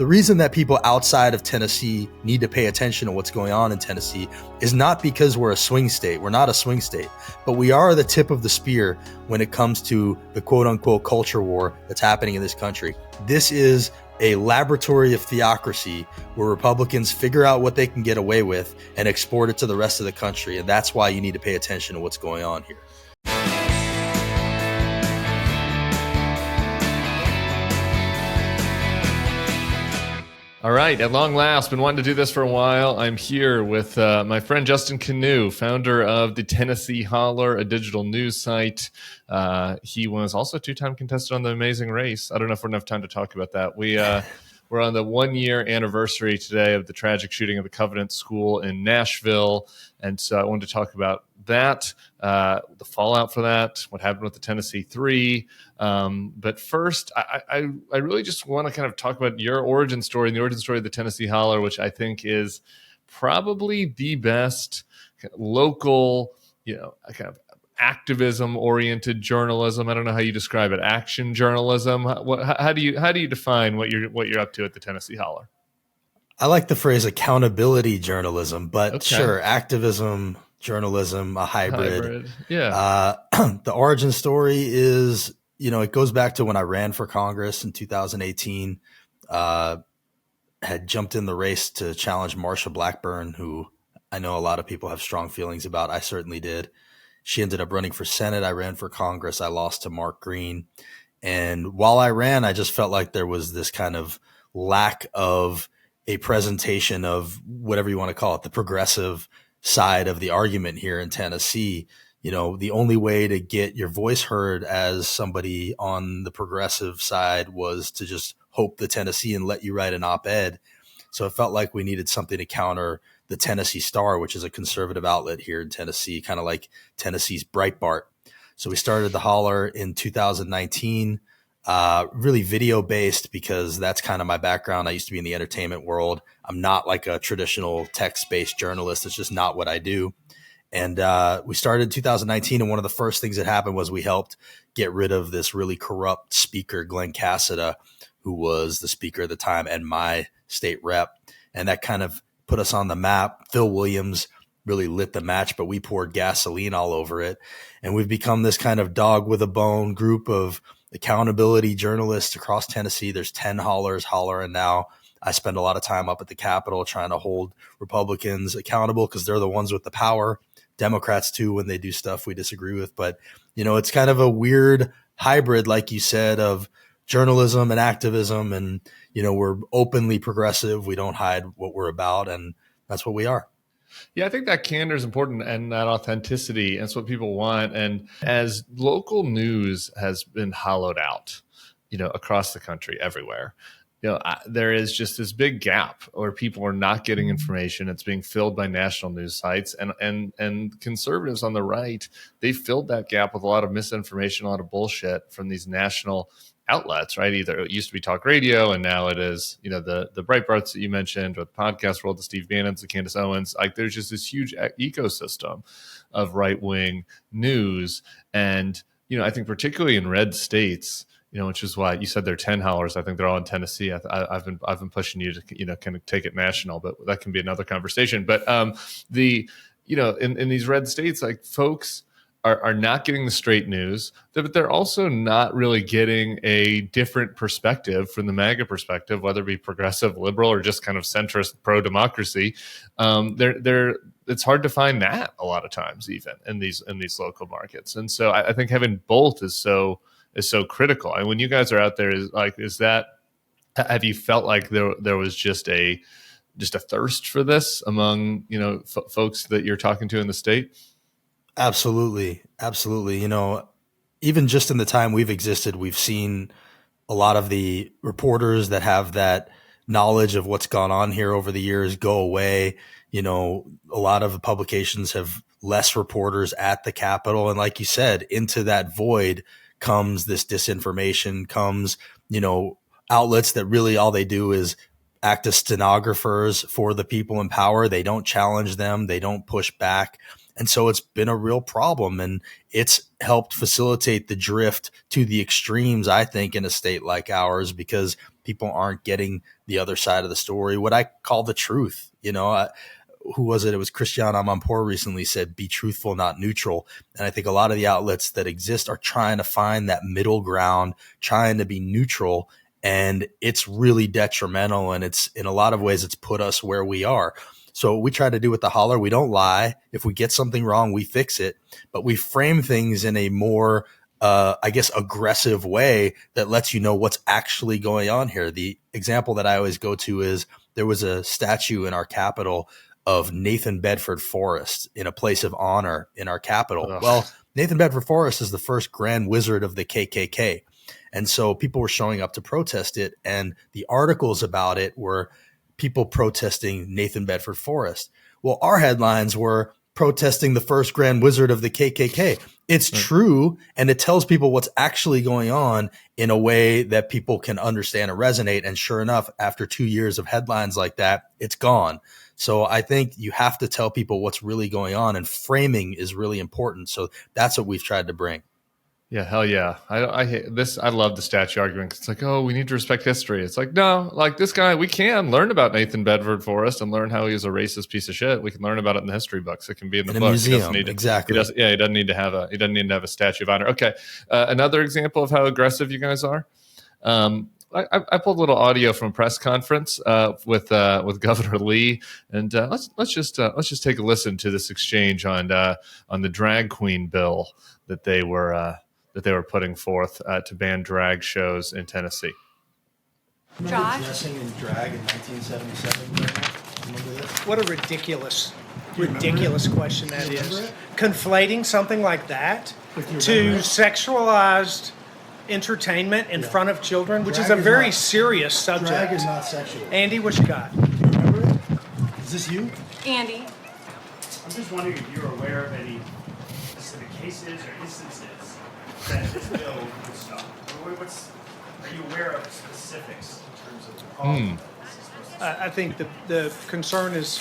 the reason that people outside of Tennessee need to pay attention to what's going on in Tennessee is not because we're a swing state. We're not a swing state, but we are the tip of the spear when it comes to the quote unquote culture war that's happening in this country. This is a laboratory of theocracy where Republicans figure out what they can get away with and export it to the rest of the country. And that's why you need to pay attention to what's going on here. All right, at long last, been wanting to do this for a while. I'm here with my friend Justin Kanew, founder of the Tennessee Holler, a digital news site. He was also a two-time contestant on The Amazing Race. I don't know if we're enough time to talk about that. We're on the 1-year anniversary today of the tragic shooting of the Covenant School in Nashville, and so I wanted to talk about that, the fallout for that, what happened with the Tennessee 3. But first, I really just want to kind of talk about your origin story and the origin story of the Tennessee Holler, which I think is probably the best local, kind of activism-oriented journalism. I don't know how you describe it. Action journalism. How do you define what you're up to at the Tennessee Holler? I like the phrase accountability journalism, but okay. Sure, activism journalism, a hybrid. Yeah. The origin story is, it goes back to when I ran for Congress in 2018, had jumped in the race to challenge Marsha Blackburn, who I know a lot of people have strong feelings about. I certainly did. She ended up running for Senate. I ran for Congress. I lost to Mark Green. And while I ran, I just felt like there was this kind of lack of a presentation of whatever you want to call it, the progressive side of the argument here in Tennessee. The only way to get your voice heard as somebody on the progressive side was to just hope the Tennessean let you write an op-ed. So it felt like we needed something to counter the Tennessee Star, which is a conservative outlet here in Tennessee, kind of like Tennessee's Breitbart. So we started the Holler in 2019, really video based because that's kind of my background. I used to be in the entertainment world. I'm not like a traditional text-based journalist. It's just not what I do. And we started in 2019, and one of the first things that happened was we helped get rid of this really corrupt speaker, Glenn Cassida, who was the speaker at the time and my state rep. And that kind of put us on the map. Phil Williams really lit the match, but we poured gasoline all over it. And we've become this kind of dog with a bone group of accountability journalists across Tennessee. There's 10 Hollers hollering now. I spend a lot of time up at the Capitol trying to hold Republicans accountable because they're the ones with the power. Democrats too, when they do stuff we disagree with. But, it's kind of a weird hybrid, like you said, of journalism and activism. And, we're openly progressive. We don't hide what we're about. And that's what we are. Yeah, I think that candor is important and that authenticity. That's what people want. And as local news has been hollowed out, across the country, everywhere, there is just this big gap where people are not getting information. It's being filled by national news sites and conservatives on the right. They filled that gap with a lot of misinformation, a lot of bullshit from these national outlets, right? Either it used to be talk radio and now it is, the Breitbarts that you mentioned, or the podcast world, the Steve Bannons, the Candace Owens. Like there's just this huge ecosystem of right-wing news. And, I think particularly in red states, which is why you said they're 10 Hollers. I think they're all in Tennessee. I've been pushing you to, kind of take it national, but that can be another conversation. But in these red states, like folks are not getting the straight news, but they're also not really getting a different perspective from the MAGA perspective, whether it be progressive, liberal, or just kind of centrist pro-democracy. It's hard to find that a lot of times, even in these local markets. And so I think having both is so critical. And when you guys are out there, have you felt like there was just a thirst for this among folks that you're talking to in the state? Absolutely. Even just in the time we've existed, we've seen a lot of the reporters that have that knowledge of what's gone on here over the years go away. A lot of the publications have less reporters at the Capitol. And like you said, into that void comes this disinformation, comes, outlets that really all they do is act as stenographers for the people in power. They don't challenge them. They don't push back. And so it's been a real problem, and it's helped facilitate the drift to the extremes, I think, in a state like ours, because people aren't getting the other side of the story, what I call the truth. Who was it? It was Christiane Amanpour recently said, be truthful, not neutral. And I think a lot of the outlets that exist are trying to find that middle ground, trying to be neutral. And it's really detrimental. And it's, in a lot of ways, it's put us where we are. So what we try to do with the Holler, we don't lie. If we get something wrong, we fix it. But we frame things in a more, aggressive way that lets you know what's actually going on here. The example that I always go to is there was a statue in our Capitol of Nathan Bedford Forrest in a place of honor in our Capitol. Ugh. Well, Nathan Bedford Forrest is the first Grand Wizard of the KKK. And so people were showing up to protest it. And the articles about it were people protesting Nathan Bedford Forrest. Well, our headlines were protesting the first Grand Wizard of the KKK. It's true. And it tells people what's actually going on in a way that people can understand and resonate. And sure enough, after 2 years of headlines like that, it's gone. So I think you have to tell people what's really going on, and framing is really important. So that's what we've tried to bring. Yeah, hell yeah. I hate this. I love the statue argument. It's like, oh, we need to respect history. It's like, no, like this guy, we can learn about Nathan Bedford Forrest and learn how he was a racist piece of shit. We can learn about it in the history books. It can be in the book. Museum. Exactly. He doesn't need to have a statue of honor. Okay. Another example of how aggressive you guys are. I pulled a little audio from a press conference with Governor Lee, and let's just take a listen to this exchange on the drag queen bill that they were putting forth to ban drag shows in Tennessee. Josh? Dressing in drag in 1977. Remember this? What a ridiculous question that is. Conflating something like that to sexualized entertainment in front of children, which is a very serious subject. Drag is not sexual. Andy, what you got? Do you remember it? Is this you? Andy. I'm just wondering if you're aware of any specific cases or instances that this bill would stop. Are you aware of specifics in terms of the problem? I think the concern is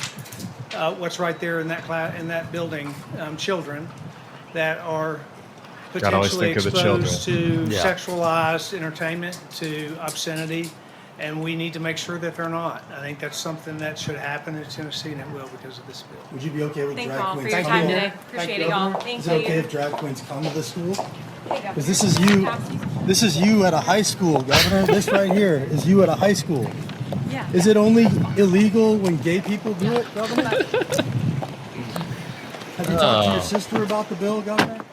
what's right there in that building, children that are potentially exposed to sexualized entertainment, to obscenity, and we need to make sure that they're not. I think that's something that should happen in Tennessee, and it will because of this bill. Would you be okay with Thank drag all queens? for your time today. Appreciate it all. Thank you. Is it okay if drag queens come to the school? Because this is you. This is you at a high school, Governor. This right here is you at a high school. Yeah. Is it only illegal when gay people do it, Governor? Have you talked to your sister about the bill, Governor?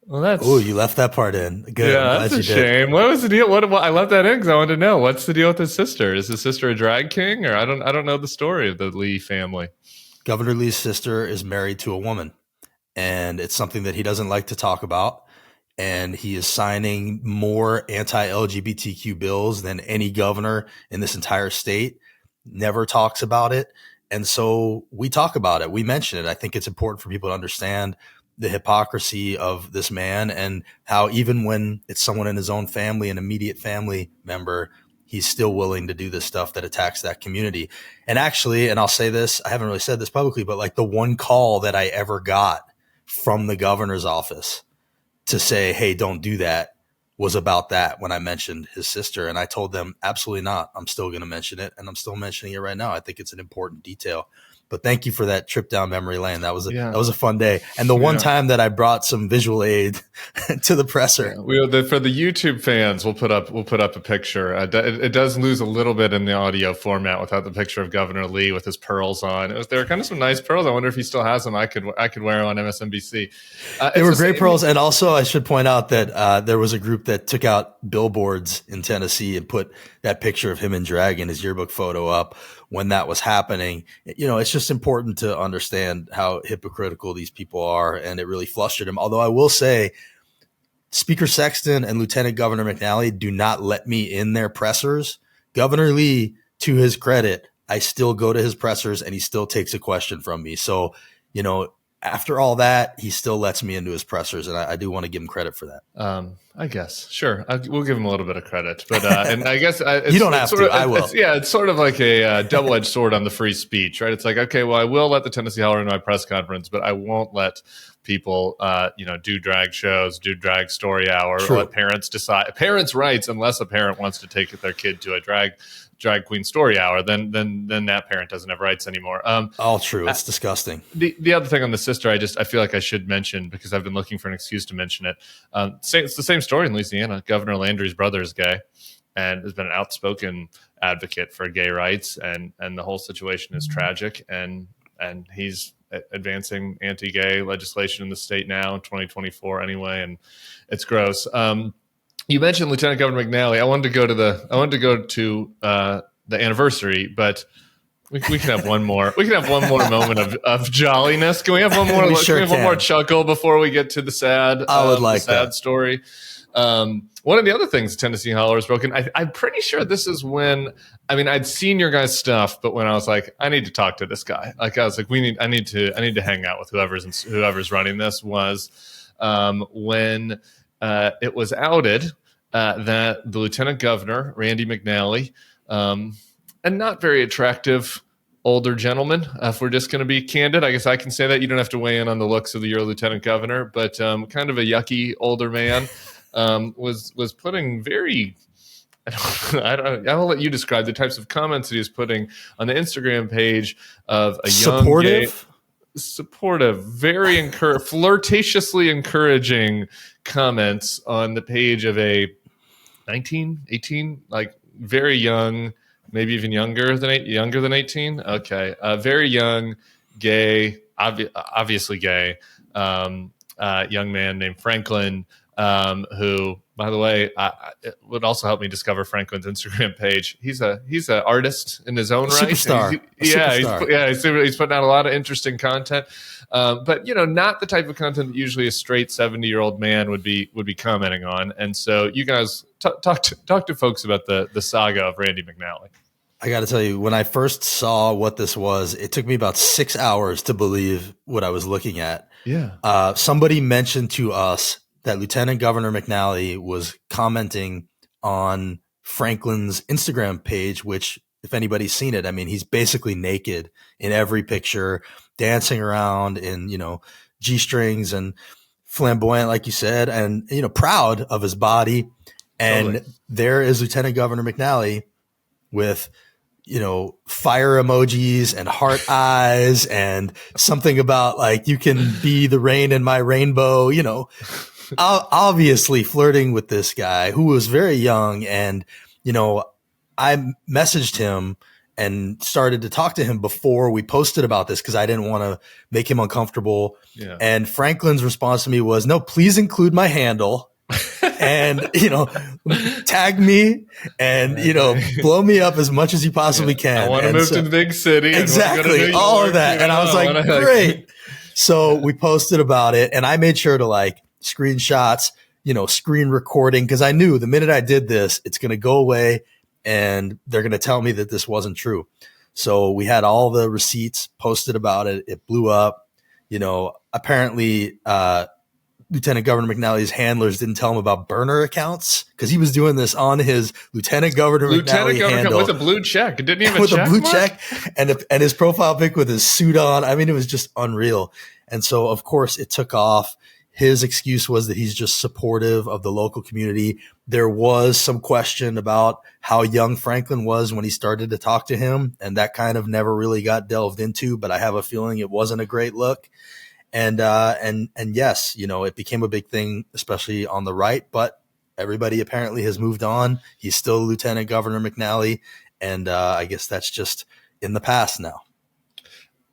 Well, you left that part in. Good. Yeah, that's a shame. What was the deal? What I left that in because I wanted to know what's the deal with his sister. Is his sister a drag king, or I don't know the story of the Lee family. Governor Lee's sister is married to a woman, and it's something that he doesn't like to talk about. And he is signing more anti-LGBTQ bills than any governor in this entire state. Never talks about it, and so we talk about it. We mention it. I think it's important for people to understand the hypocrisy of this man and how even when it's someone in his own family, an immediate family member, he's still willing to do this stuff that attacks that community. And actually, and I'll say this, I haven't really said this publicly, but like the one call that I ever got from the governor's office to say, hey, don't do that, was about that when I mentioned his sister. And I told them, absolutely not. I'm still going to mention it. And I'm still mentioning it right now. I think it's an important detail. But thank you for that trip down memory lane. That was a fun day. And the one time that I brought some visual aid to the presser. Yeah. For the YouTube fans, we'll put up a picture. It does lose a little bit in the audio format without the picture of Governor Lee with his pearls on. There were kind of some nice pearls. I wonder if he still has them. I could wear them on MSNBC. They were great pearls. And also I should point out that there was a group that took out billboards in Tennessee and put that picture of him in drag in his yearbook photo up when that was happening. You know, it's just important to understand how hypocritical these people are, and it really flustered him. Although I will say, Speaker Sexton and Lieutenant Governor McNally do not let me in their pressers. Governor Lee, to his credit, I still go to his pressers and he still takes a question from me. So, you know, after all that, he still lets me into his pressers, and I do want to give him credit for that. I guess, sure, we'll give him a little bit of credit, but and I guess you don't have to. I will. It's sort of like a double-edged sword on the free speech, right? It's like, okay, well, I will let the Tennessee Holler into my press conference, but I won't let people, do drag shows, do drag story hour, or let parents decide. Parents' rights, unless a parent wants to take their kid to a drag queen story hour, then that parent doesn't have rights anymore. All true. It's disgusting. The other thing on the sister, I feel like I should mention, because I've been looking for an excuse to mention it. It's the same story in Louisiana. Governor Landry's brother is gay and has been an outspoken advocate for gay rights, and the whole situation is tragic, and he's advancing anti-gay legislation in the state now in 2024 anyway, and it's gross. You mentioned Lieutenant Governor McNally. I wanted to go to the anniversary, but we can have one more. We can have one more moment of jolliness. Can we have one more? One more chuckle before we get to the sad? I would like sad that story. One of the other things Tennessee Holler has broken. I'm pretty sure this is when. I mean, I'd seen your guys' stuff, but when I was like, I need to talk to this guy. Like, I was like, I need to hang out with whoever's running this. Was when it was outed that the Lieutenant Governor, Randy McNally, a not very attractive older gentleman, if we're just going to be candid, I guess I can say that. You don't have to weigh in on the looks of your Lieutenant Governor, but kind of a yucky older man was putting very... I'll let you describe the types of comments that he was putting on the Instagram page of a young supportive, very flirtatiously encouraging comments on the page of a 19, 18, like very young, maybe even younger than 18. Okay. Very young, gay, obviously gay, young man named Franklin, who, by the way, it would also help me discover Franklin's Instagram page. He's an artist in his own right. Superstar. He's putting out a lot of interesting content, but not the type of content that usually a straight 70-year-old man would be commenting on. And so, you guys talk to folks about the saga of Randy McNally. I got to tell you, when I first saw what this was, it took me about 6 hours to believe what I was looking at. Yeah. Somebody mentioned to us that Lieutenant Governor McNally was commenting on Franklin's Instagram page, which, if anybody's seen it, I mean, he's basically naked in every picture, dancing around in, G-strings and flamboyant, like you said, and, proud of his body. And totally. There is Lieutenant Governor McNally with, fire emojis and heart eyes and something about like, you can be the rain in my rainbow, obviously flirting with this guy who was very young. And, I messaged him and started to talk to him before we posted about this because I didn't want to make him uncomfortable. Yeah. And Franklin's response to me was, no, please include my handle and, tag me and, blow me up as much as you possibly can. I want to move to the big city. Exactly. All of that. And I was like, great. So we posted about it and I made sure to like screenshots, screen recording. Cause I knew the minute I did this, it's going to go away and they're going to tell me that this wasn't true. So we had all the receipts posted about it. It blew up, apparently, Lieutenant Governor McNally's handlers didn't tell him about burner accounts because he was doing this on his Lieutenant Governor McNally handle with a blue check. Didn't even with check a blue check and his profile pic with his suit on. I mean, it was just unreal. And so, of course, it took off. His excuse was that he's just supportive of the local community. There was some question about how young Franklin was when he started to talk to him, and that kind of never really got delved into. But I have a feeling it wasn't a great look. And yes, it became a big thing, especially on the right, but everybody apparently has moved on. He's still Lieutenant Governor McNally. And I guess that's just in the past now.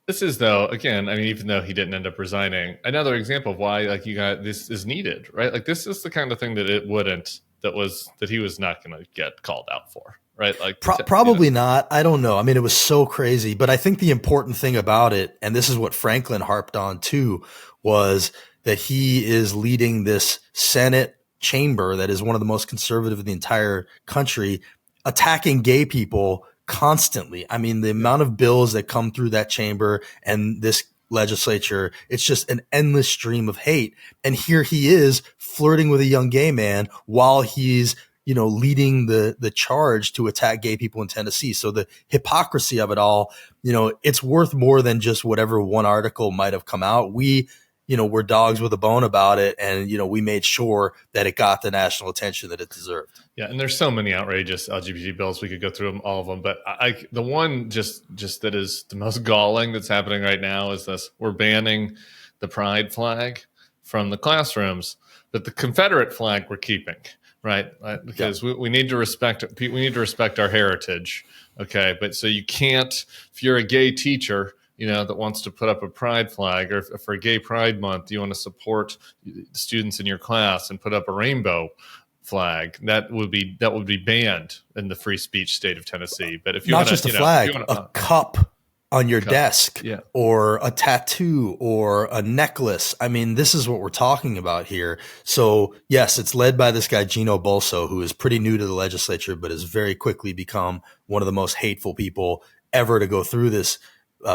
This is, though, again, I mean, even though he didn't end up resigning, another example of why, like, this is needed, right? Like, this is the kind of thing that he was not going to get called out for. Right? Like probably not. I don't know. I mean, it was so crazy, but I think the important thing about it, and this is what Franklin harped on too, was that he is leading this Senate chamber that is one of the most conservative in the entire country, attacking gay people constantly. I mean, the amount of bills that come through that chamber and this legislature, it's just an endless stream of hate. And here he is flirting with a young gay man while he's, leading the charge to attack gay people in Tennessee. So the hypocrisy of it all, it's worth more than just whatever one article might have come out. We're dogs with a bone about it. And, we made sure that it got the national attention that it deserved. Yeah. And there's so many outrageous LGBT bills. We could go through them, all of them. But the one just that is the most galling that's happening right now is this. We're banning the pride flag from the classrooms, but the Confederate flag we're keeping, right? Because we need to respect our heritage. Okay. But so you can't, if you're a gay teacher, that wants to put up a pride flag, or if for a gay pride month, you want to support students in your class and put up a rainbow flag, that would be banned in the free speech state of Tennessee. But if you not just a flag, a cup on your desk, or a tattoo or a necklace. I mean, this is what we're talking about here. So yes, it's led by this guy, Gino Bolso, who is pretty new to the legislature, but has very quickly become one of the most hateful people ever to go through this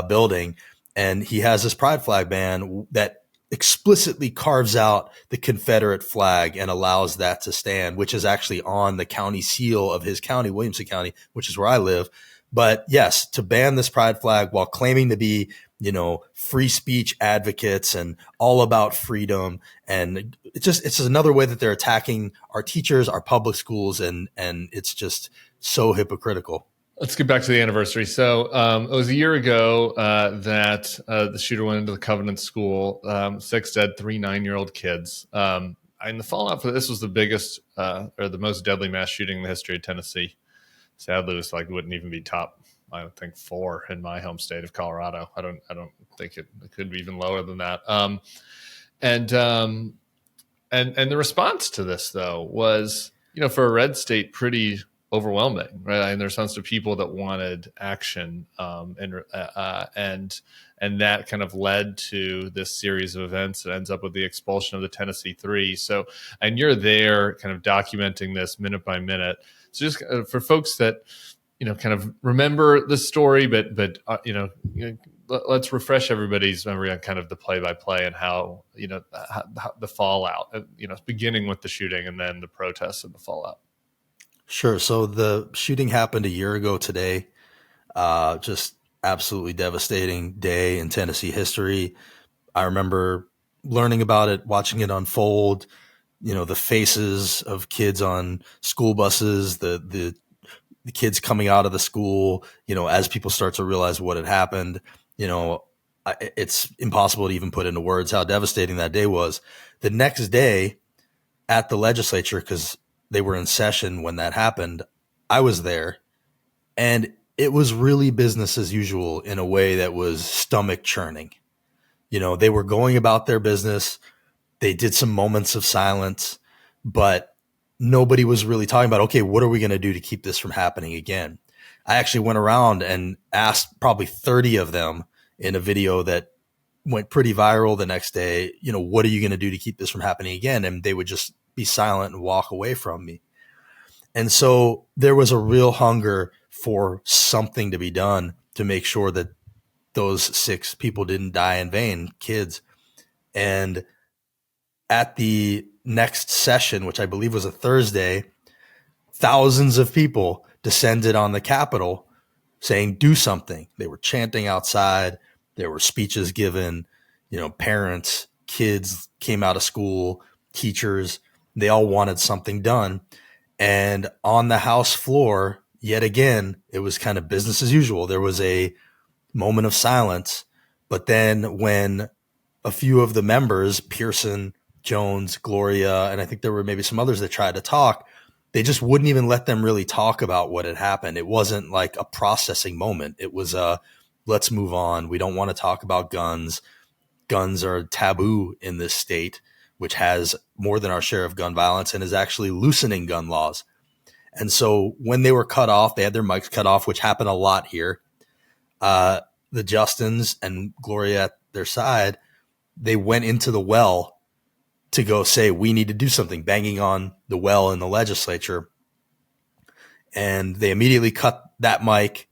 building. And he has this pride flag ban that explicitly carves out the Confederate flag and allows that to stand, which is actually on the county seal of his county, Williamson County, which is where I live. But yes, to ban this pride flag while claiming to be, free speech advocates and all about freedom. And it's another way that they're attacking our teachers, our public schools. And it's just so hypocritical. Let's get back to the anniversary. So it was a year ago that the shooter went into the Covenant School, 6 dead, 3 9-year-old kids. And the fallout for this was the biggest or the most deadly mass shooting in the history of Tennessee. Sadly, it was wouldn't even be top, I don't think, 4 in my home state of Colorado. I don't think it could be even lower than that. And the response to this, though, was, for a red state, pretty overwhelming, right? And there's tons of people that wanted action, and that kind of led to this series of events that ends up with the expulsion of the Tennessee Three. So, and you're there, kind of documenting this minute by minute. So, just for folks that kind of remember the story, but let's refresh everybody's memory on kind of the play-by-play and how how the fallout, beginning with the shooting and then the protests and the fallout. Sure. So the shooting happened a year ago today. Just absolutely devastating day in Tennessee history. I remember learning about it, watching it unfold, the faces of kids on school buses, the kids coming out of the school, as people start to realize what had happened. It's impossible to even put into words how devastating that day was. The next day at the legislature, because they were in session when that happened, I was there, and it was really business as usual in a way that was stomach churning. They were going about their business. They did some moments of silence, but nobody was really talking about, okay, what are we going to do to keep this from happening again? I actually went around and asked probably 30 of them in a video that went pretty viral the next day, what are you going to do to keep this from happening again? And they would just be silent and walk away from me. And so there was a real hunger for something to be done to make sure that those 6 people didn't die in vain, kids. And at the next session, which I believe was a Thursday, thousands of people descended on the Capitol saying, do something. They were chanting outside. There were speeches given, parents, kids came out of school, teachers. They all wanted something done. And on the House floor, yet again, it was kind of business as usual. There was a moment of silence. But then when a few of the members, Pearson, Jones, Gloria, and I think there were maybe some others that tried to talk, they just wouldn't even let them really talk about what had happened. It wasn't like a processing moment. It was let's move on. We don't want to talk about guns. Guns are taboo in this state, which has more than our share of gun violence and is actually loosening gun laws. And so when they were cut off, they had their mics cut off, which happened a lot here. The Justins and Gloria at their side, they went into the well to go say, we need to do something, banging on the well in the legislature. And they immediately cut that mic,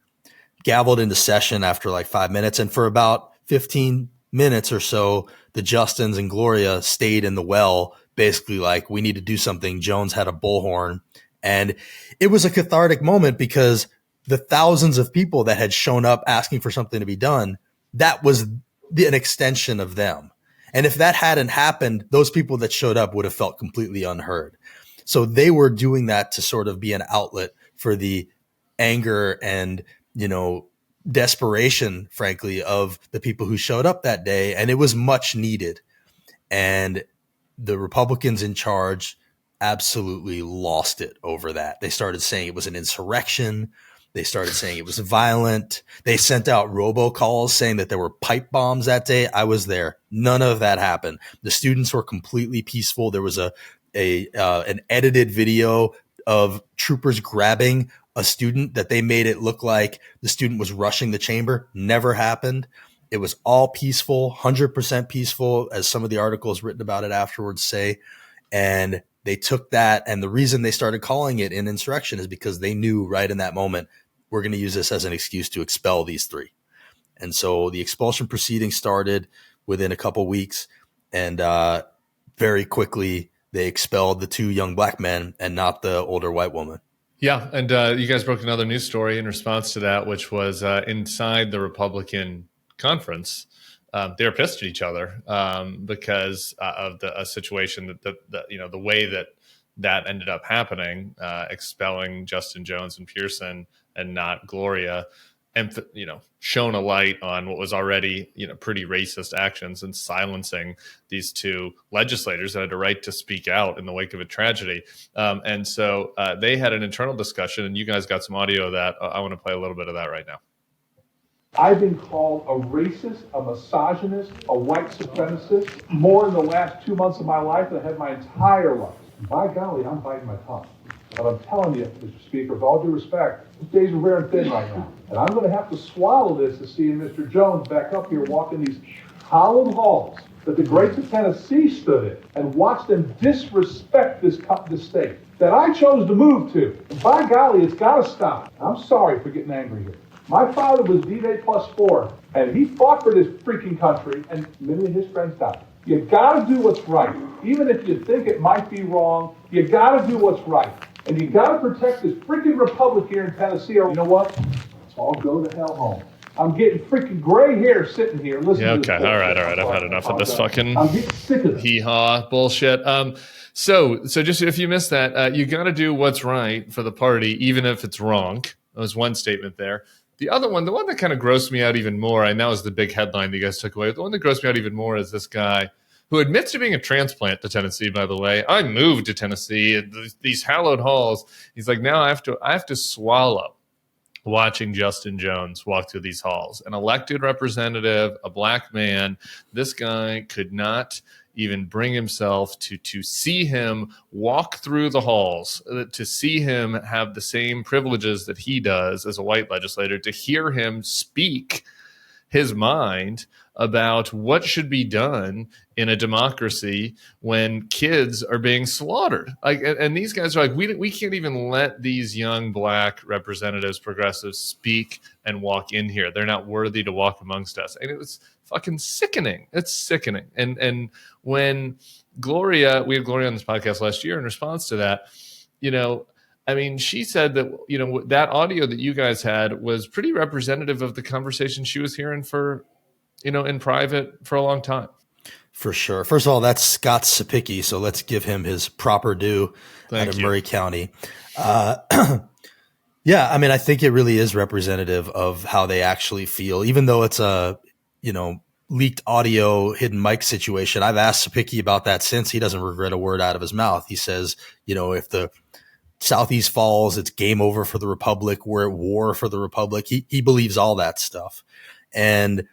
gavelled into session after like 5 minutes. And for about 15 minutes or so, the Justins and Gloria stayed in the well, basically like, we need to do something. Jones had a bullhorn. And it was a cathartic moment because the thousands of people that had shown up asking for something to be done, that was an extension of them. And if that hadn't happened, those people that showed up would have felt completely unheard. So they were doing that to sort of be an outlet for the anger and, desperation, frankly, of the people who showed up that day. And it was much needed. And the Republicans in charge absolutely lost it over that. They started saying it was an insurrection. They started saying it was violent. They sent out robocalls saying that there were pipe bombs that day. I was there. None of that happened. The students were completely peaceful. There was an edited video of troopers grabbing a student that they made it look like the student was rushing the chamber. Never happened. It was all peaceful, 100% peaceful, as some of the articles written about it afterwards say. And they took that, and the reason they started calling it an insurrection is because they knew right in that moment, we're going to use this as an excuse to expel these three. And so the expulsion proceedings started within a couple weeks, and very quickly they expelled the two young black men and not the older white woman. Yeah, and you guys broke another news story in response to that, which was inside the Republican conference. They were pissed at each other because of a situation that the way that ended up happening, expelling Justin Jones and Pearson and not Gloria, and shone a light on what was already pretty racist actions and silencing these two legislators that had a right to speak out in the wake of a tragedy. And so they had an internal discussion, and you guys got some audio of that. I want to play a little bit of that right now. I've been called a racist, a misogynist, a white supremacist more in the last 2 months of my life than I had my entire life. By golly, I'm biting my tongue. But I'm telling you, Mr. Speaker, with all due respect, these days are rare and thin right now. And I'm going to have to swallow this to see Mr. Jones back up here walking these hallowed halls that the greats of Tennessee stood in and watched them disrespect this state that I chose to move to. And by golly, it's got to stop. I'm sorry for getting angry here. My father was D-Day +4, and he fought for this freaking country, and many of his friends died. You got to do what's right. Even if you think it might be wrong, you got to do what's right. And you got to protect this freaking republic here in Tennessee, or you know what? Let's all go to hell home. I'm getting freaking gray hair sitting here listening to this. All right. I've had enough of this fucking I'm getting sick of it. hee-haw bullshit. So just if you missed that, you got to do what's right for the party, even if it's wrong. That was one statement there. The other one, the one that kind of grossed me out even more, and that was the big headline that you guys took away. The one that grossed me out even more is this guy who admits to being a transplant to Tennessee, by the way. I moved to Tennessee, these hallowed halls. He's like, now I have to swallow watching Justin Jones walk through these halls. An elected representative, a black man, this guy could not even bring himself to see him walk through the halls, to see him have the same privileges that he does as a white legislator, to hear him speak his mind about what should be done in a democracy when kids are being slaughtered. And these guys are like, we can't even let these young black representatives, progressives, speak and walk in here. They're not worthy to walk amongst us. And it was fucking sickening. It's sickening. And when we had Gloria on this podcast last year in response to that, she said that, that audio that you guys had was pretty representative of the conversation she was hearing in private for a long time. For sure. First of all, that's Scott Sapicki, so let's give him his proper due out of Murray County. Yeah, I think it really is representative of how they actually feel, even though it's a, leaked audio, hidden mic situation. I've asked Sapicki about that since. He doesn't regret a word out of his mouth. He says, if the Southeast falls, it's game over for the Republic. We're at war for the Republic. He believes all that stuff. And,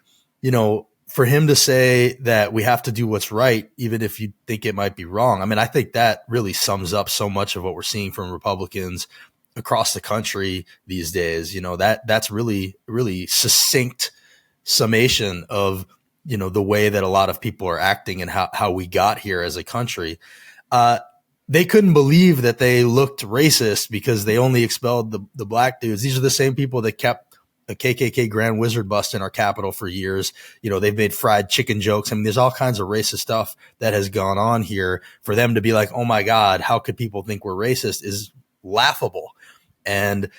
for him to say that we have to do what's right, even if you think it might be wrong. I think that really sums up so much of what we're seeing from Republicans across the country these days. That's really, really succinct summation of, the way that a lot of people are acting and how we got here as a country. They couldn't believe that they looked racist because they only expelled the black dudes. These are the same people that kept a KKK Grand Wizard bust in our Capitol for years. They've made fried chicken jokes. I mean, there's all kinds of racist stuff that has gone on here. For them to be like, oh my God, how could people think we're racist is laughable. And,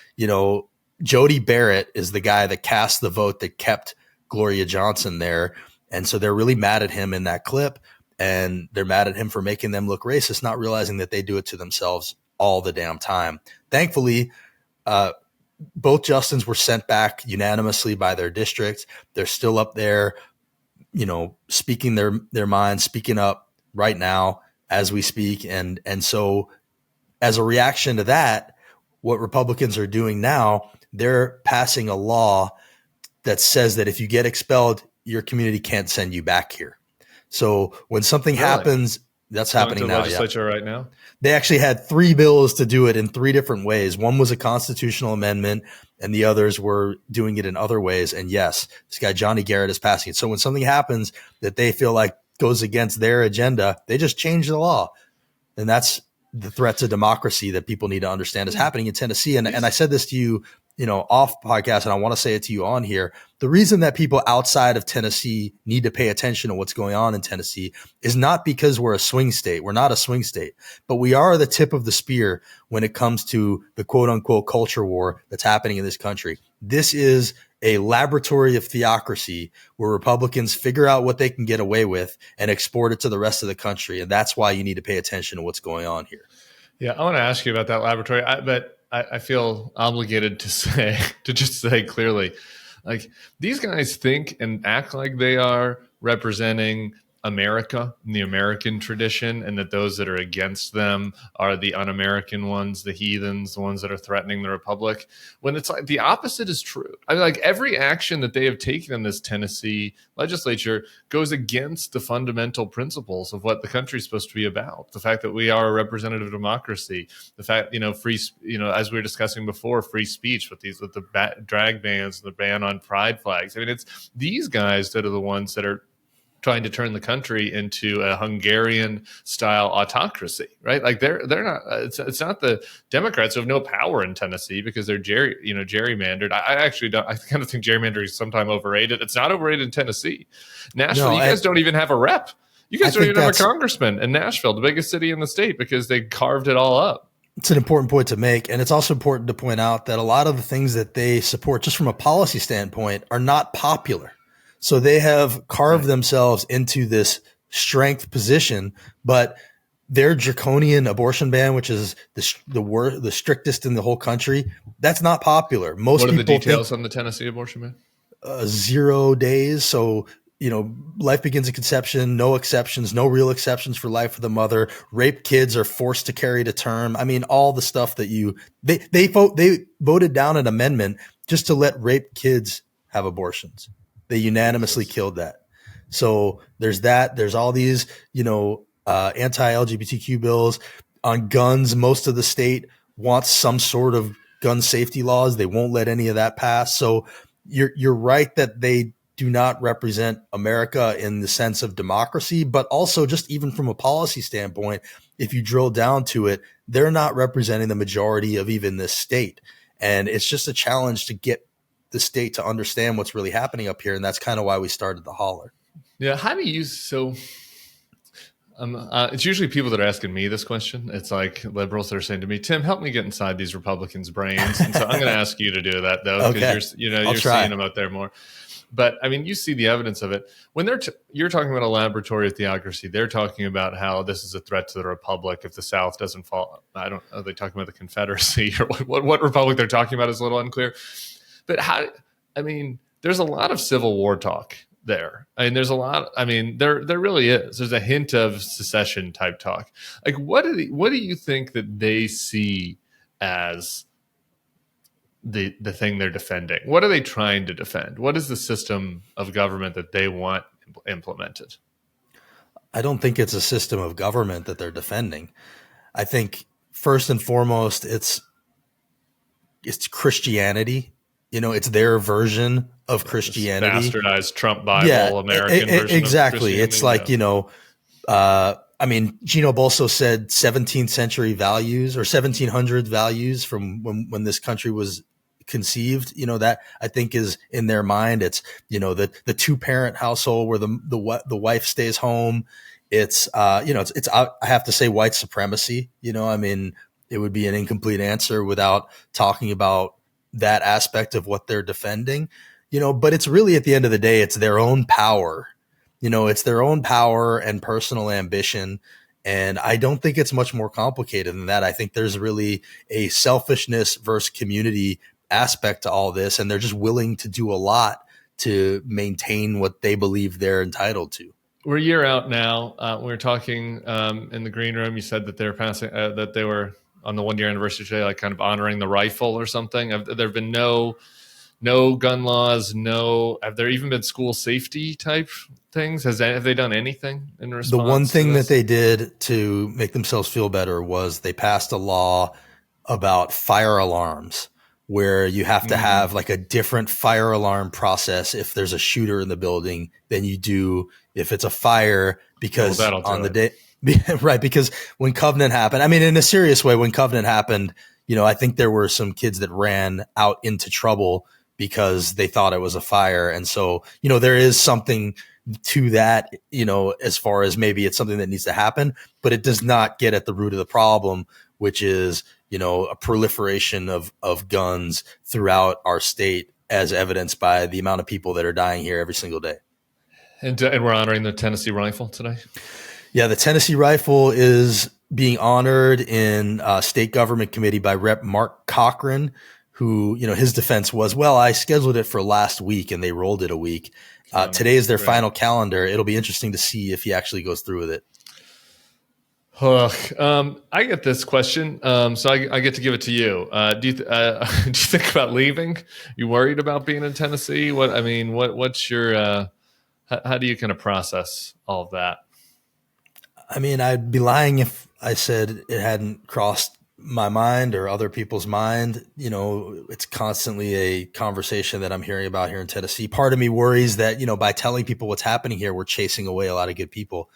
Jody Barrett is the guy that cast the vote that kept Gloria Johnson there. And so they're really mad at him in that clip, and they're mad at him for making them look racist, not realizing that they do it to themselves all the damn time. Thankfully, both Justins were sent back unanimously by their district. They're still up there, speaking their minds, speaking up right now as we speak. And so as a reaction to that, what Republicans are doing now, they're passing a law that says that if you get expelled, your community can't send you back here. So when something happens, that's happening now. Legislature right now. They actually had 3 bills to do it in 3 different ways. One was a constitutional amendment, and the others were doing it in other ways. And yes, this guy Johnny Garrett is passing it. So when something happens that they feel like goes against their agenda, they just change the law. And that's the threat to democracy that people need to understand is happening in Tennessee. And I said this to you, off podcast, and I want to say it to you on here. The reason that people outside of Tennessee need to pay attention to what's going on in Tennessee is not because we're a swing state. We're not a swing state, but we are the tip of the spear when it comes to the quote unquote culture war that's happening in this country. This is a laboratory of theocracy where Republicans figure out what they can get away with and export it to the rest of the country. And that's why you need to pay attention to what's going on here. Yeah, I want to ask you about that laboratory, but I feel obligated to just say clearly, like, these guys think and act like they are representing America and the American tradition, and that those that are against them are the un-American ones, the heathens, the ones that are threatening the republic, when it's like the opposite is true. I mean, like, every action that they have taken in this Tennessee legislature goes against the fundamental principles of what the country is supposed to be about. The fact that we are a representative democracy, the fact, free, as we were discussing before, free speech with the drag bans, the ban on pride flags. I mean, it's these guys that are the ones that are trying to turn the country into a Hungarian style autocracy, right? Like they're not, it's not the Democrats who have no power in Tennessee because they're gerrymandered. I actually don't, I kind of think gerrymandering is sometimes overrated. It's not overrated in Tennessee. Nashville, you guys don't even have a rep. You guys don't even have a congressman in Nashville, the biggest city in the state, because they carved it all up. It's an important point to make. And it's also important to point out that a lot of the things that they support, just from a policy standpoint, are not popular. So they have carved themselves into this strength position, but their draconian abortion ban, which is the strictest in the whole country, that's not popular. What are the details on the Tennessee abortion ban? 0 days. So, life begins at conception, no exceptions, no real exceptions for life of the mother. Rape kids are forced to carry to term. I mean, all the stuff that they voted down an amendment just to let rape kids have abortions. They unanimously killed that. So there's that. There's all these, anti-LGBTQ bills on guns. Most of the state wants some sort of gun safety laws. They won't let any of that pass. So you're right that they do not represent America in the sense of democracy, but also just even from a policy standpoint, if you drill down to it, they're not representing the majority of even this state. And it's just a challenge to get the state to understand what's really happening up here. And that's kind of why we started the Holler. Yeah. How do you, it's usually people that are asking me this question. It's like liberals that are saying to me, Tim, help me get inside these Republicans' brains. And so I'm going to ask you to do that though, because you're seeing them out there more. But I mean, you see the evidence of it when you're talking about a laboratory of theocracy. They're talking about how this is a threat to the republic if the South doesn't fall. I don't know. They're talking about the Confederacy or what republic they're talking about is a little unclear. But there's a lot of Civil War talk there. I mean, there's a lot. I mean, there really is. There's a hint of secession type talk. Like, what do you think that they see as the thing they're defending? What are they trying to defend? What is the system of government that they want implemented? I don't think it's a system of government that they're defending. I think first and foremost, it's Christianity. It's their version of Christianity. This bastardized Trump Bible, American version. Exactly. It's like, Gino Bolso said 17th century values or 1700 values from when this country was conceived, that I think is in their mind. It's, the 2-parent household where the wife stays home. It's, it's, I have to say white supremacy, I mean, it would be an incomplete answer without talking about that aspect of what they're defending, but it's really, at the end of the day, it's their own power. It's their own power and personal ambition. And I don't think it's much more complicated than that. I think there's really a selfishness versus community aspect to all this. And they're just willing to do a lot to maintain what they believe they're entitled to. We're a year out now. We were talking in the green room. You said that they're passing, that they were on the 1-year anniversary today, like kind of honoring the rifle or something. There have been no gun laws. Have there even been school safety type things? Have they done anything in response? The one thing that they did to make themselves feel better was they passed a law about fire alarms, where you have to have like a different fire alarm process if there's a shooter in the building than you do if it's a fire, because on the day, right. Because when Covenant happened, I mean, in a serious way, when Covenant happened, I think there were some kids that ran out into trouble because they thought it was a fire. And so, there is something to that, as far as maybe it's something that needs to happen, but it does not get at the root of the problem, which is, a proliferation of guns throughout our state, as evidenced by the amount of people that are dying here every single day. And we're honoring the Tennessee rifle today. Yeah, the Tennessee rifle is being honored in state government committee by Rep. Mark Cochran, who, his defense was, well, I scheduled it for last week and they rolled it a week. Today is their final calendar. It'll be interesting to see if he actually goes through with it. I get this question, so I get to give it to you. Do you think about leaving? You worried about being in Tennessee? What's your how do you kind of process all of that? I mean, I'd be lying if I said it hadn't crossed my mind or other people's mind. It's constantly a conversation that I'm hearing about here in Tennessee. Part of me worries that, by telling people what's happening here, we're chasing away a lot of good people.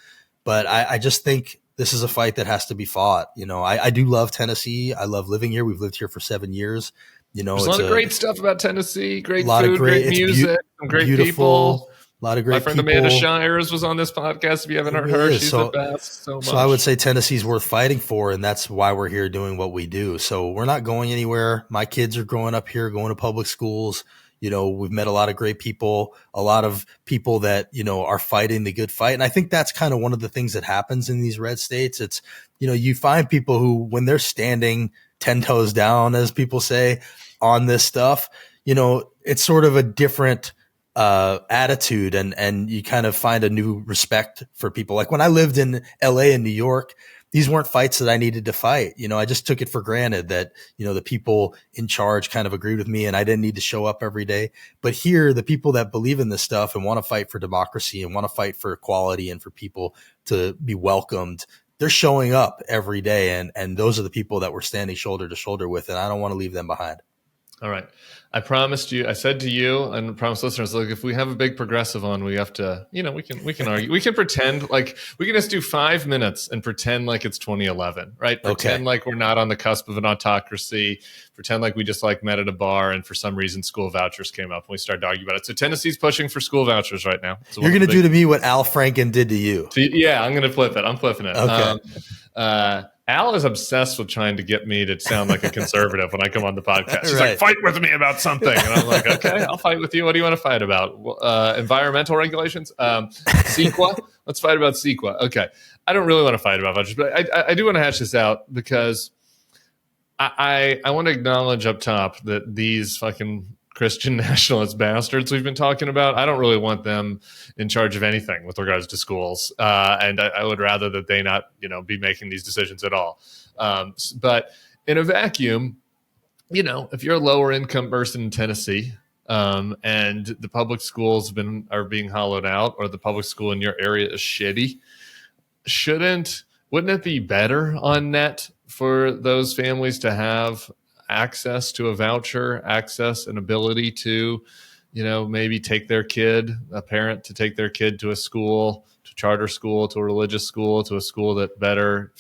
But I just think this is a fight that has to be fought. I do love Tennessee. I love living here. We've lived here for 7 years. There's a lot of great stuff about Tennessee. Great food, great music, some great people. A lot of great people. My friend Amanda Shires was on this podcast. If you haven't heard her, she's the best so much. So I would say Tennessee's worth fighting for, and that's why we're here doing what we do. So we're not going anywhere. My kids are growing up here, going to public schools. We've met a lot of great people, a lot of people that, are fighting the good fight. And I think that's kind of one of the things that happens in these red states. It's, you find people who, when they're standing 10 toes down, as people say, on this stuff, it's sort of a different attitude, and you kind of find a new respect for people. Like when I lived in LA and New York, these weren't fights that I needed to fight. I just took it for granted that, the people in charge kind of agreed with me and I didn't need to show up every day. But here, the people that believe in this stuff and want to fight for democracy and want to fight for equality and for people to be welcomed, they're showing up every day. And those are the people that we're standing shoulder to shoulder with. And I don't want to leave them behind. All right. I said to you and promised listeners, look, if we have a big progressive on, we have to, we can argue. We can pretend like we can just do 5 minutes and pretend like it's 2011, right? Pretend like we're not on the cusp of an autocracy. Pretend like we just met at a bar and for some reason school vouchers came up and we started to argue about it. So Tennessee's pushing for school vouchers right now. So you're going to do to me what Al Franken did to you. Yeah, I'm going to flip it. I'm flipping it. Okay. Al is obsessed with trying to get me to sound like a conservative when I come on the podcast. He's like, fight with me about something. And I'm like, okay, I'll fight with you. What do you want to fight about? Environmental regulations? CEQA? Let's fight about CEQA. Okay. I don't really want to fight about vouchers, but I do want to hash this out because I want to acknowledge up top that these fucking Christian nationalist bastards we've been talking about, I don't really want them in charge of anything with regards to schools. And I would rather that they not, be making these decisions at all. But in a vacuum, if you're a lower income person in Tennessee, and the public schools are being hollowed out, or the public school in your area is shitty, wouldn't it be better on net for those families to have access to a voucher, access and ability to, maybe take their kid, a parent to take their kid to a school, to charter school, to a religious school, to a school that better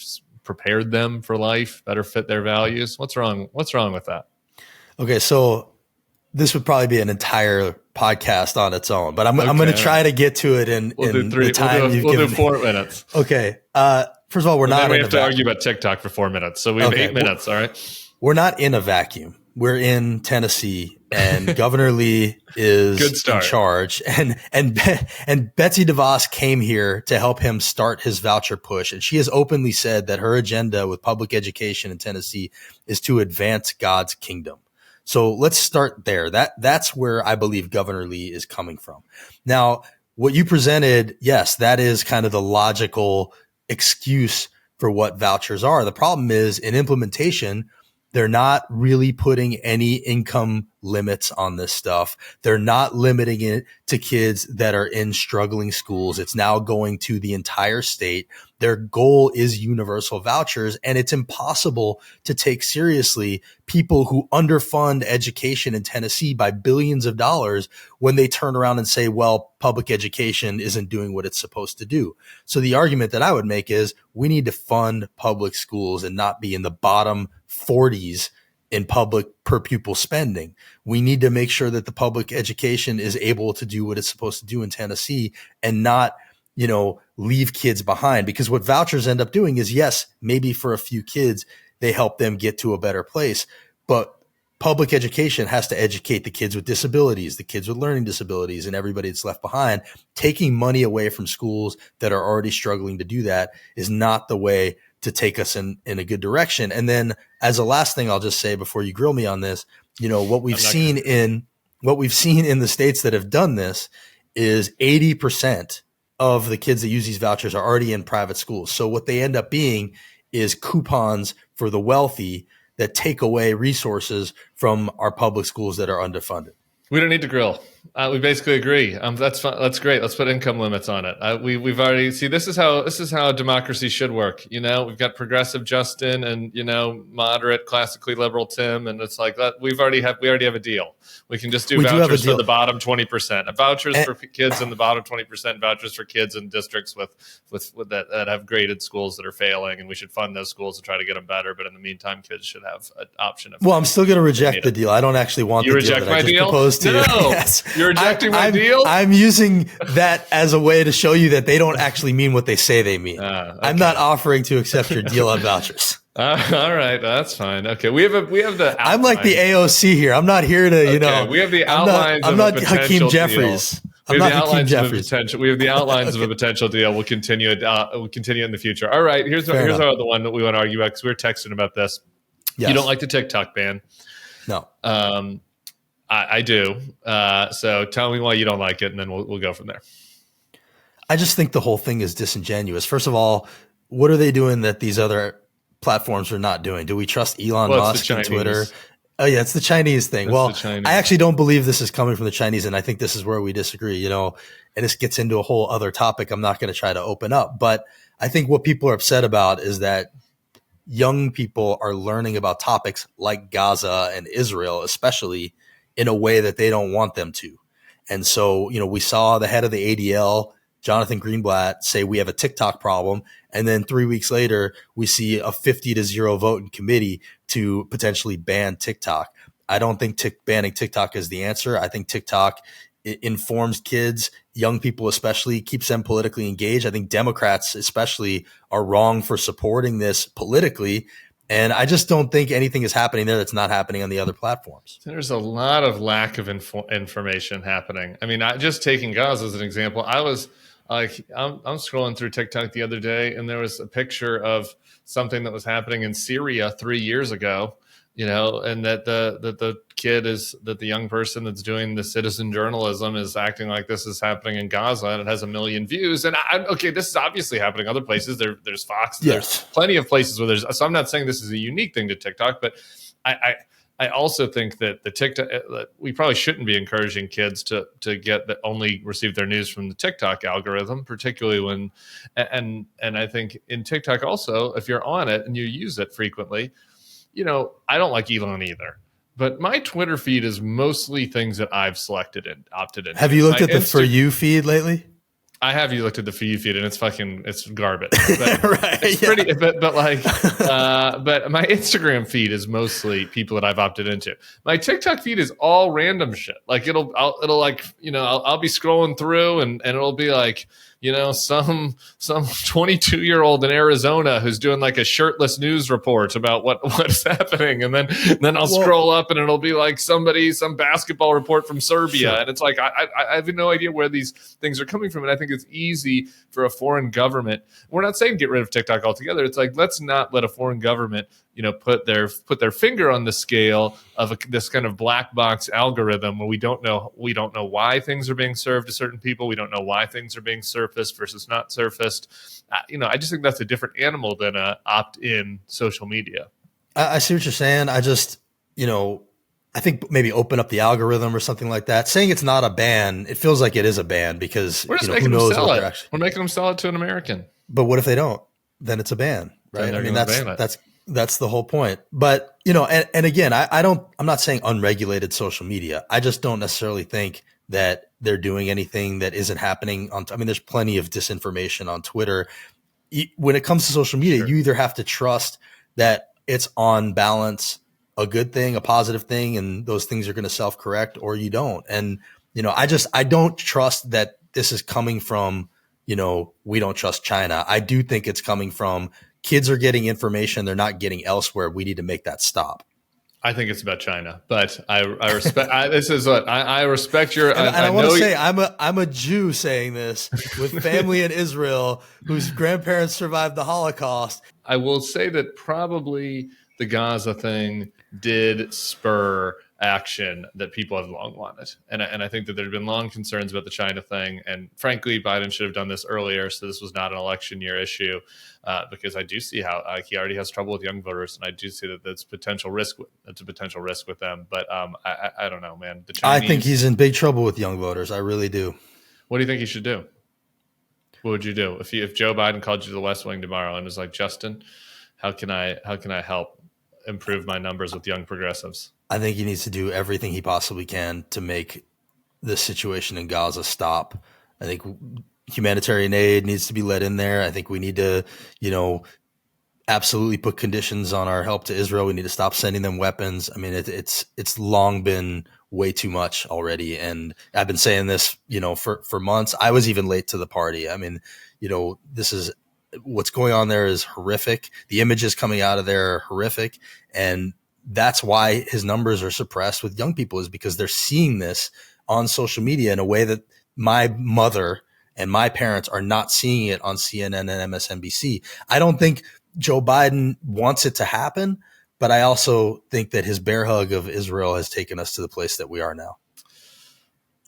prepared them for life, better fit their values? What's wrong with that? Okay. So this would probably be an entire podcast on its own, but I'm going to try to get to it in the time you've given. We'll do 4 minutes. Okay. First of all, we have to argue about TikTok for 4 minutes. So we have 8 minutes. All right. We're not in a vacuum. We're in Tennessee, and Governor Lee is in charge. And Betsy DeVos came here to help him start his voucher push. And she has openly said that her agenda with public education in Tennessee is to advance God's kingdom. So let's start there. That's where I believe Governor Lee is coming from. Now, what you presented, yes, that is kind of the logical excuse for what vouchers are. The problem is in implementation, they're not really putting any income limits on this stuff. They're not limiting it to kids that are in struggling schools. It's now going to the entire state. Their goal is universal vouchers, and it's impossible to take seriously people who underfund education in Tennessee by billions of dollars when they turn around and say, well, public education isn't doing what it's supposed to do. So the argument that I would make is we need to fund public schools and not be in the bottom 40s in public per pupil spending. We need to make sure that the public education is able to do what it's supposed to do in Tennessee and not, leave kids behind, because what vouchers end up doing is, yes, maybe for a few kids, they help them get to a better place. But public education has to educate the kids with disabilities, the kids with learning disabilities, and everybody that's left behind. Taking money away from schools that are already struggling to do that is not the way to take us in a good direction. And then as a last thing, I'll just say before you grill me on this, what we've seen in the states that have done this is 80% of the kids that use these vouchers are already in private schools. So what they end up being is coupons for the wealthy that take away resources from our public schools that are underfunded. We don't need to grill. We basically agree. That's fun. That's great. Let's put income limits on it. We've already see this is how democracy should work. We've got progressive Justin and moderate, classically liberal Tim, and it's like that. We already have a deal. We can just do vouchers for the bottom 20%. Vouchers for kids in the bottom 20%. Vouchers for kids in districts with that have graded schools that are failing, and we should fund those schools to try to get them better. But in the meantime, kids should have an option. I'm still going to reject the deal. I don't actually want the deal that I just proposed to you. No, yes. You're rejecting my deal? I'm using that as a way to show you that they don't actually mean what they say they mean. Okay. I'm not offering to accept your deal on vouchers. All right, that's fine. Okay, we have the outline. I'm like the AOC here. I'm not here to, we have the outlines. I'm not Hakeem Jeffries. We have the outlines of a potential deal. We'll continue it. We'll continue in the future. All right. Here's our other one that we want to argue about because we were texting about this. Yes. You don't like the TikTok ban? No. I do. So tell me why you don't like it, and then we'll go from there. I just think the whole thing is disingenuous. First of all, what are they doing that these other platforms are not doing? Do we trust Elon Musk and Twitter? Oh yeah, it's the Chinese thing. I actually don't believe this is coming from the Chinese, and I think this is where we disagree, and this gets into a whole other topic I'm not going to try to open up. But I think what people are upset about is that young people are learning about topics like Gaza and Israel, especially, in a way that they don't want them to. And so, we saw the head of the ADL, Jonathan Greenblatt, say we have a TikTok problem. And then 3 weeks later, we see a 50-0 vote in committee to potentially ban TikTok. I don't think banning TikTok is the answer. I think TikTok informs kids, young people especially, keeps them politically engaged. I think Democrats especially are wrong for supporting this politically. And I just don't think anything is happening there that's not happening on the other platforms. There's a lot of lack of information happening. I mean, just taking Gaza as an example, I'm scrolling through TikTok the other day, and there was a picture of something that was happening in Syria 3 years ago, and that the young person that's doing the citizen journalism is acting like this is happening in Gaza, and it has 1 million views. And this is obviously happening other places. There's Fox. Yes. There's plenty of places where so I'm not saying this is a unique thing to TikTok, but I also think that the TikTok, we probably shouldn't be encouraging kids to only receive their news from the TikTok algorithm, particularly when, and I think in TikTok also, if you're on it and you use it frequently, I don't like Elon either, but my Twitter feed is mostly things that I've selected and opted in. Have you looked at the For You feed lately? I have you looked at the feed and it's garbage. But right, it's pretty, but my Instagram feed is mostly people that I've opted into. My TikTok feed is all random shit. Like I'll be scrolling through and it'll be like, some 22-year-old in Arizona who's doing like a shirtless news report about what's happening, and then I'll scroll up and it'll be like some basketball report from Serbia, sure. And it's like I have no idea where these things are coming from, and I think it's easy for a foreign government. We're not saying get rid of TikTok altogether. It's like let's not let a foreign government put their finger on the scale of this kind of black box algorithm where we don't know why things are being served to certain people. We don't know why things are being surfaced versus not surfaced. I just think that's a different animal than a opt-in social media. I see what you're saying. I just, I think maybe open up the algorithm or something like that. Saying it's not a ban, it feels like it is a ban because we're just making them sell it. We're making them sell it to an American. But what if they don't? Then it's a ban, right? I mean, that's the whole point. But, and again, I'm not saying unregulated social media. I just don't necessarily think that they're doing anything that isn't happening there's plenty of disinformation on Twitter. When it comes to social media, sure. You either have to trust that it's on balance, a good thing, a positive thing, and those things are going to self-correct, or you don't. And, I don't trust that this is coming from, we don't trust China. I do think it's coming from kids are getting information they're not getting elsewhere. We need to make that stop. I think it's about China, but I respect. I respect your. And I want to say I'm a Jew saying this with family in Israel whose grandparents survived the Holocaust. I will say that probably the Gaza thing did spur action that people have long wanted. And I think that there have been long concerns about the China thing. And frankly, Biden should have done this earlier. So this was not an election year issue because I do see how he already has trouble with young voters. And I do see that that's a potential risk with them. But I don't know, man. I think he's in big trouble with young voters. I really do. What do you think he should do? What would you do if Joe Biden called you to the West Wing tomorrow and was like, Justin, how can I help improve my numbers with young progressives? I think he needs to do everything he possibly can to make the situation in Gaza stop. I think humanitarian aid needs to be let in there. I think we need to, absolutely put conditions on our help to Israel. We need to stop sending them weapons. I mean, it's long been way too much already. And I've been saying this, for months. I was even late to the party. I mean, this is what's going on there is horrific. The images coming out of there are horrific. And that's why his numbers are suppressed with young people, is because they're seeing this on social media in a way that my mother and my parents are not seeing it on CNN and MSNBC. I don't think Joe Biden wants it to happen, but I also think that his bear hug of Israel has taken us to the place that we are now.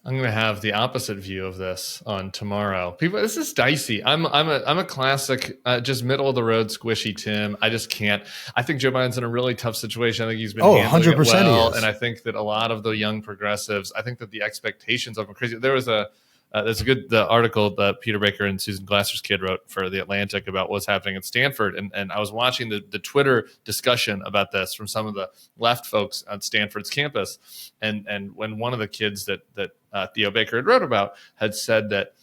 I'm going to have the opposite view of this on tomorrow. People, this is dicey. I'm a classic, just middle of the road squishy Tim. I just can't. I think Joe Biden's in a really tough situation. I think he's been handling 100% it well, and I think that a lot of the young progressives, I think that the expectations of them are crazy. There's the article that Peter Baker and Susan Glasser's kid wrote for The Atlantic about what's happening at Stanford. And I was watching the Twitter discussion about this from some of the left folks on Stanford's campus. And when one of the kids that Theo Baker had wrote about had said that,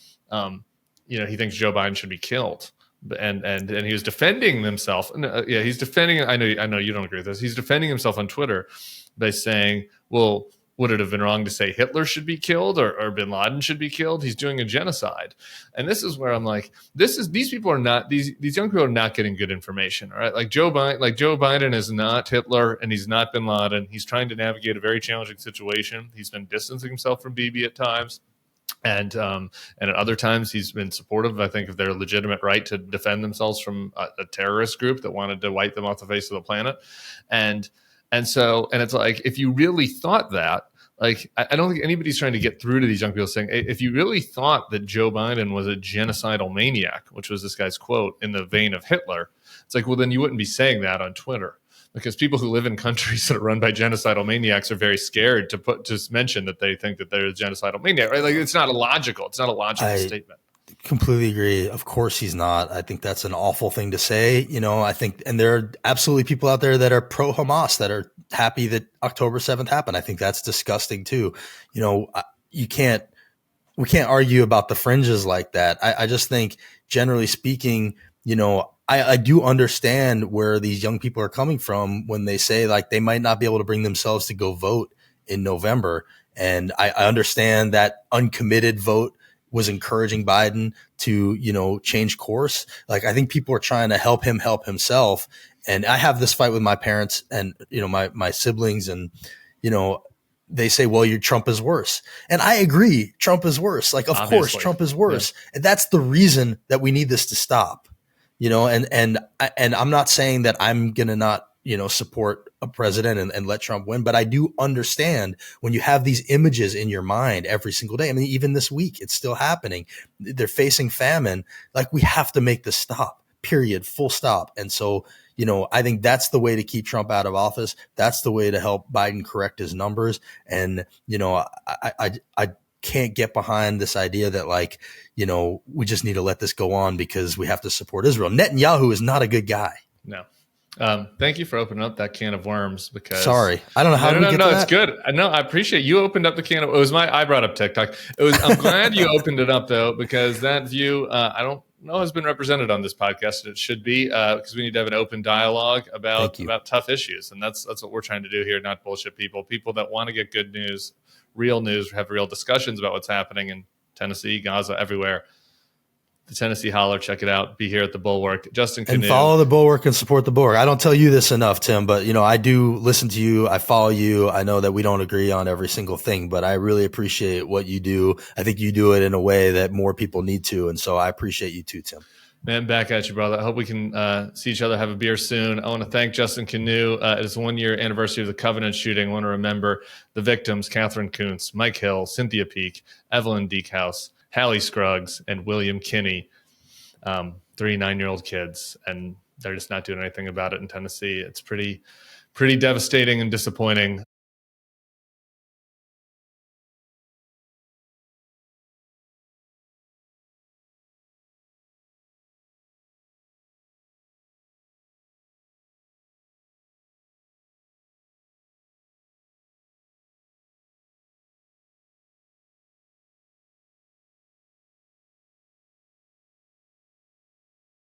he thinks Joe Biden should be killed. And he was defending himself. He's defending. I know you don't agree with this. He's defending himself on Twitter by saying, well, would it have been wrong to say Hitler should be killed or bin Laden should be killed? He's doing a genocide. And this is where I'm like, these people are not, these young people are not getting good information. All right. Like Joe Biden is not Hitler and he's not bin Laden. He's trying to navigate a very challenging situation. He's been distancing himself from Bibi at times. And at other times he's been supportive, I think, of their legitimate right to defend themselves from a terrorist group that wanted to wipe them off the face of the planet. And it's like, if you really thought that, like, I don't think anybody's trying to get through to these young people saying, if you really thought that Joe Biden was a genocidal maniac, which was this guy's quote, in the vein of Hitler, it's like, well, then you wouldn't be saying that on Twitter, because people who live in countries that are run by genocidal maniacs are very scared to mention that they think that they're a genocidal maniac, right? Like, it's not a logical statement. Completely agree. Of course he's not. I think that's an awful thing to say. I think, and there are absolutely people out there that are pro Hamas that are happy that October 7th happened. I think that's disgusting too. You can't we can't argue about the fringes like that. I just think, generally speaking, I do understand where these young people are coming from when they say like they might not be able to bring themselves to go vote in November. And I understand that uncommitted vote was encouraging Biden to, change course. Like, I think people are trying to help him help himself. And I have this fight with my parents and, my siblings, and, they say, well, Trump is worse. And I agree. Trump is worse. Like, of course, Trump is worse. Yeah. And that's the reason that we need this to stop, and I'm not saying that I'm going to not, support a president and let Trump win. But I do understand when you have these images in your mind every single day. I mean, even this week, it's still happening. They're facing famine. Like, we have to make this stop, period, full stop. And so, I think that's the way to keep Trump out of office. That's the way to help Biden correct his numbers. And, I can't get behind this idea that like, we just need to let this go on because we have to support Israel. Netanyahu is not a good guy. No. Thank you for opening up that can of worms. Because sorry, I don't know how. No, it's good. No, I appreciate you opened up the can of. I brought up TikTok. I'm glad you opened it up though, because that view I don't know has been represented on this podcast. It should be because we need to have an open dialogue about tough issues, and that's what we're trying to do here. Not bullshit people that want to get good news, real news, have real discussions about what's happening in Tennessee, Gaza, everywhere. The Tennessee Holler, check it out. Be here at the Bulwark. Justin Kanew. And follow the Bulwark and support the Bulwark. I don't tell you this enough, Tim, but I do listen to you. I follow you. I know that we don't agree on every single thing, but I really appreciate what you do. I think you do it in a way that more people need to, and so I appreciate you too, Tim. Man, back at you, brother. I hope we can see each other, have a beer soon. I want to thank Justin Kanew. It is the 1 year anniversary of the Covenant shooting. I want to remember the victims: Catherine Kuntz, Mike Hill, Cynthia Peak, Evelyn Deekhouse, Hallie Scruggs, and William Kinney. 3 9-year-old kids, and they're just not doing anything about it in Tennessee. It's pretty devastating and disappointing.